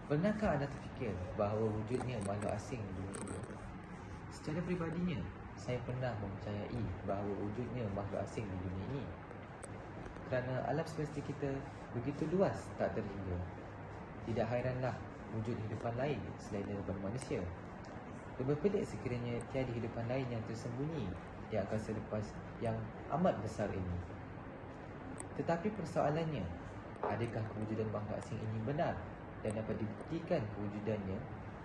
Pernahkah anda terfikir bahawa wujudnya makhluk asing di dunia ini? Secara peribadinya, saya pernah mempercayai bahawa wujudnya makhluk asing di dunia ini, kerana alam semesta kita begitu luas tak terhingga. Tidak hairanlah wujud hidupan lain selain daripada manusia. Lebih pelik sekiranya tiada hidupan lain yang tersembunyi di angkasa lepas yang amat besar ini. Tetapi persoalannya, adakah kewujudan makhluk asing ini benar dan dapat dibuktikan kewujudannya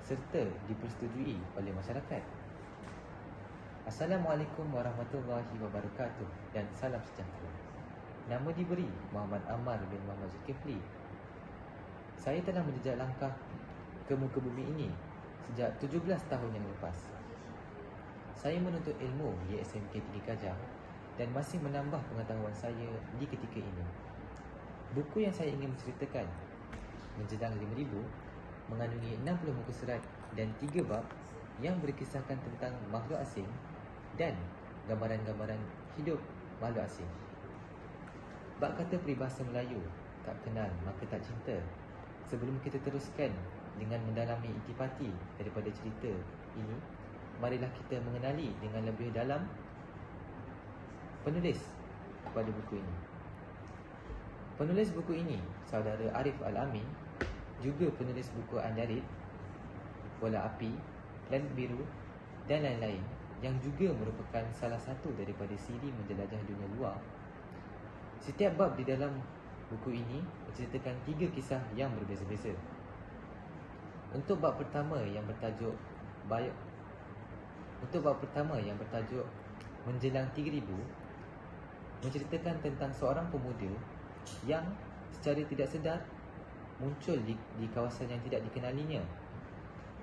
serta dipersetujui oleh masyarakat? Assalamualaikum warahmatullahi wabarakatuh dan salam sejahtera. Nama diberi Muhammad Ammar bin Muhammad Zulkifli. Saya telah menjejak langkah ke muka bumi ini sejak 17 tahun yang lepas. Saya menuntut ilmu di SMK 3 Kajang dan masih menambah pengetahuan saya di ketika ini. Buku yang saya ingin menceritakan menjelang 5,000 mengandungi 60 muka surat dan 3 bab yang berkisahkan tentang makhluk asing dan gambaran-gambaran hidup makhluk asing. Bak kata peribahasa Melayu, tak kenal maka tak cinta. Sebelum kita teruskan dengan mendalami intipati daripada cerita ini, marilah kita mengenali dengan lebih dalam penulis pada buku ini. Penulis buku ini, saudara Arif Al-Amin, juga penulis buku Andarid, Bola Api, Planet Biru dan lain-lain, yang juga merupakan salah satu daripada siri menjelajah dunia luar. Setiap bab di dalam buku ini menceritakan 3 kisah yang berbeza-beza. Untuk bab pertama yang bertajuk Menjelang 3,000 menceritakan tentang seorang pemuda yang secara tidak sedar muncul di kawasan yang tidak dikenalinya.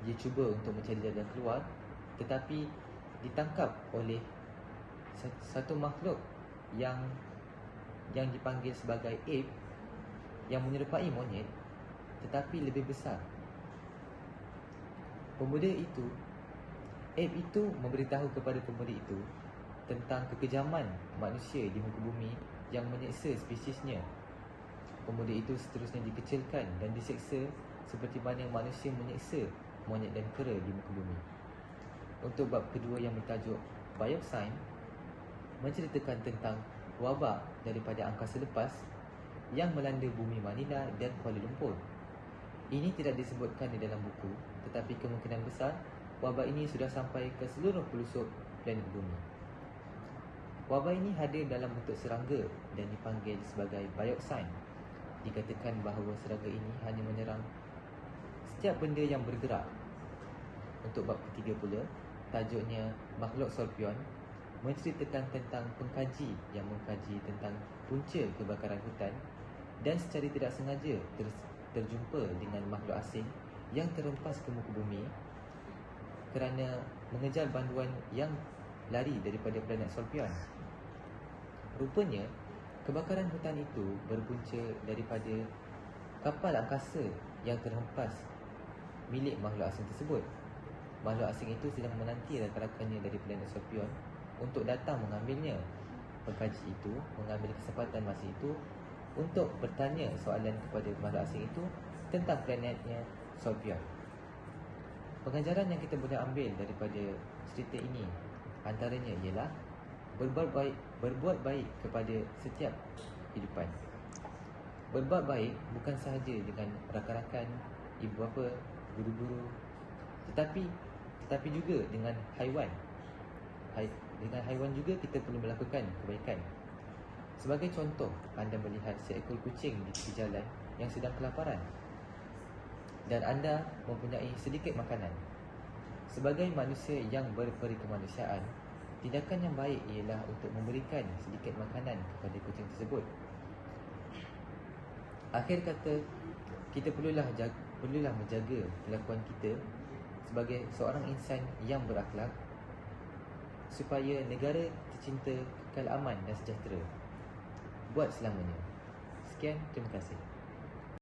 Dia cuba untuk mencari jalan keluar, tetapi ditangkap oleh satu makhluk yang dipanggil sebagai ape, yang menyerupai monyet tetapi lebih besar. Ape itu memberitahu kepada pemuda itu tentang kekejaman manusia di muka bumi yang menyeksa spesiesnya. Pemuda itu seterusnya dikecilkan dan diseksa seperti mana manusia menyeksa monyet dan kera di muka bumi. Untuk bab kedua yang bertajuk Biosign, menceritakan tentang wabak daripada angkasa lepas yang melanda bumi Manila dan Kuala Lumpur. Ini tidak disebutkan di dalam buku, tetapi kemungkinan besar wabak ini sudah sampai ke seluruh pelosok planet bumi. Wabak ini hadir dalam bentuk serangga dan dipanggil sebagai Biosign. Dikatakan bahawa serangga ini hanya menyerang setiap benda yang bergerak. Untuk bab ketiga pula, tajuknya Makhluk Scorpion, menceritakan tentang pengkaji yang mengkaji tentang punca kebakaran hutan dan secara tidak sengaja terjumpa dengan makhluk asing yang terhempas ke muka bumi kerana mengejar banduan yang lari daripada planet Scorpion. Rupanya, kebakaran hutan itu berpunca daripada kapal angkasa yang terhempas milik makhluk asing tersebut. Makhluk asing itu sedang menanti rakan-rakannya dari planet Scorpion untuk datang mengambilnya. Pengkaji itu mengambil kesempatan masa itu untuk bertanya soalan kepada makhluk asing itu tentang planetnya Scorpion. Pengajaran yang kita boleh ambil daripada cerita ini antaranya ialah berbuat baik kepada setiap hidupan. Berbuat baik bukan sahaja dengan rakan-rakan, ibu bapa, guru-guru, tetapi juga dengan haiwan. Dengan haiwan juga kita perlu melakukan kebaikan. Sebagai contoh, anda melihat seekor kucing di tepi jalan yang sedang kelaparan dan anda mempunyai sedikit makanan. Sebagai manusia yang berperi kemanusiaan, tindakan yang baik ialah untuk memberikan sedikit makanan kepada kucing tersebut. Akhir kata, kita perlulah menjaga kelakuan kita sebagai seorang insan yang berakhlak supaya negara tercinta kekal aman dan sejahtera buat selamanya. Sekian, terima kasih.